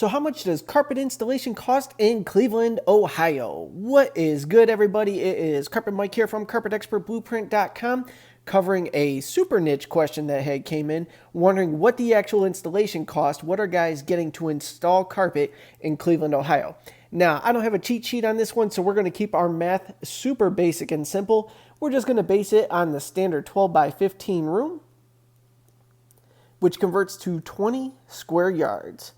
So how much does carpet installation cost in Cleveland, Ohio? What is good, everybody? It is Carpet Mike here from CarpetExpertBlueprint.com, covering a super niche question that had came in, wondering what the actual installation cost, what are guys getting to install carpet in Cleveland, Ohio? Now, I don't have a cheat sheet on this one, so we're going to keep our math super basic and simple. We're just going to base it on the standard 12 by 15 room, which converts to 20 square yards.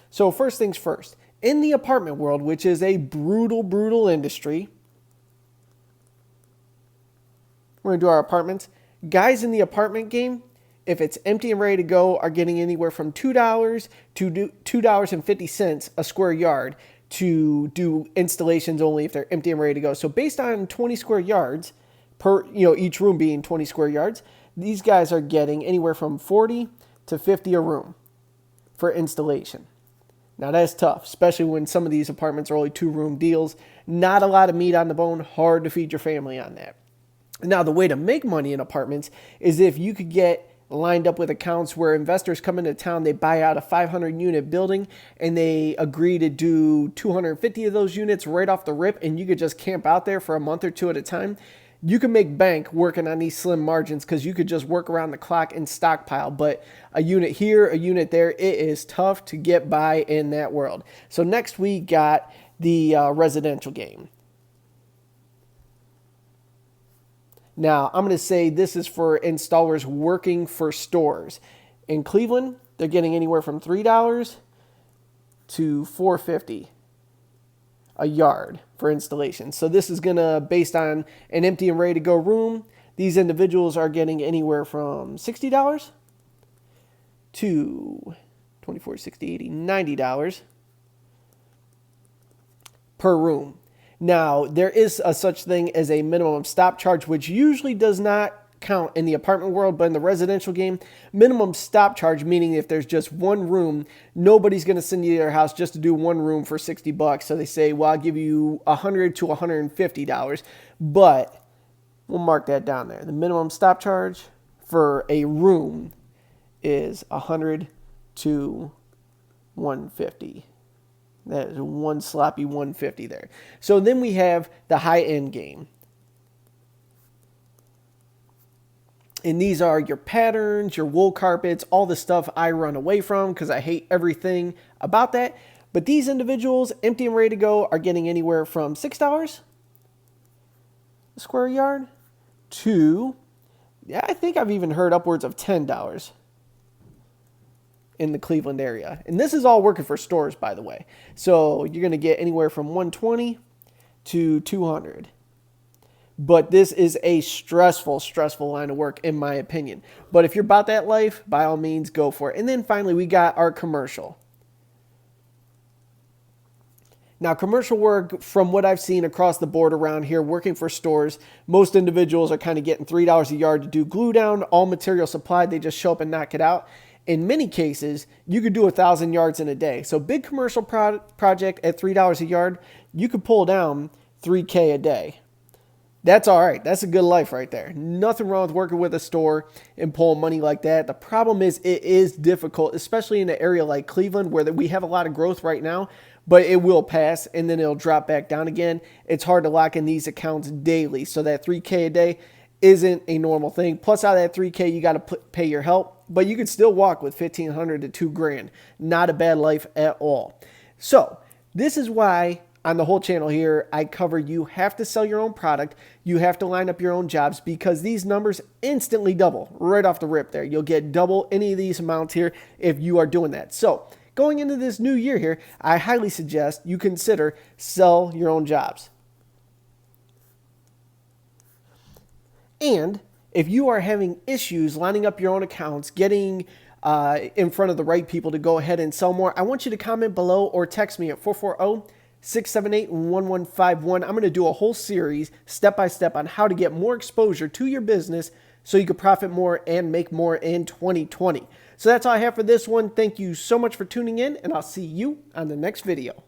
So first things first, in the apartment world, which is a brutal industry, we're going to do our apartments. Guys in the apartment game, if it's empty and ready to go, are getting anywhere from $2 to $2.50 a square yard to do installations only if they're empty and ready to go. So based on 20 square yards per, each room being 20 square yards, these guys are getting anywhere from 40 to 50 a room for installation. Now that's tough, especially when some of these apartments are only 2-room deals. Not a lot of meat on the bone, hard to feed your family on that. Now the way to make money in apartments is if you could get lined up with accounts where investors come into town, they buy out a 500 unit building and they agree to do 250 of those units right off the rip, and you could just camp out there for a month or two at a time. You can make bank working on these slim margins because you could just work around the clock and stockpile. But a unit here, a unit there, it is tough to get by in that world. So next we got the residential game. Now I'm going to say this is for installers working for stores. In Cleveland, they're getting anywhere from $3 to $4.50 a yard for installation. So this is going to, based on an empty and ready to go room, these individuals are getting anywhere from $60 to $24, $60, $80, $90 per room. Now, there is a such thing as a minimum stop charge, which usually does not count in the apartment world, but in the residential game, minimum stop charge, meaning if there's just one room, nobody's going to send you to their house just to do one room for $60. So they say, well, I'll give you $100 to $150, but we'll mark that down there. The minimum stop charge for a room is $100 to $150. That is one sloppy $150 there. So then we have the high-end game. And these are your patterns, your wool carpets, all the stuff I run away from because I hate everything about that. But these individuals, empty and ready to go, are getting anywhere from $6 a square yard to, I think I've even heard upwards of $10 in the Cleveland area. And this is all working for stores, by the way. So you're going to get anywhere from $120 to $200. But this is a stressful line of work, in my opinion. But if you're about that life, by all means, go for it. And then finally, we got our commercial. Now, commercial work, from what I've seen across the board around here, working for stores, most individuals are kind of getting $3 a yard to do glue down, all material supplied. They just show up and knock it out. In many cases, you could do 1,000 yards in a day. So big commercial project at $3 a yard, you could pull down $3K a day. That's all right. That's a good life right there. Nothing wrong with working with a store and pulling money like that. The problem is it is difficult, especially in an area like Cleveland where we have a lot of growth right now, but it will pass and then it'll drop back down again. It's hard to lock in these accounts daily. So that $3K a day isn't a normal thing. Plus out of that $3K, you got to pay your help, but you could still walk with $1,500 to $2,000. Not a bad life at all. So this is why on the whole channel here, I cover you have to sell your own product. You have to line up your own jobs because these numbers instantly double right off the rip there. You'll get double any of these amounts here if you are doing that. So going into this new year here, I highly suggest you consider sell your own jobs. And if you are having issues lining up your own accounts, getting in front of the right people to go ahead and sell more, I want you to comment below or text me at 440-678-1151. I'm going to do a whole series step-by-step on how to get more exposure to your business so you can profit more and make more in 2020. So that's all I have for this one. Thank you so much for tuning in, and I'll see you on the next video.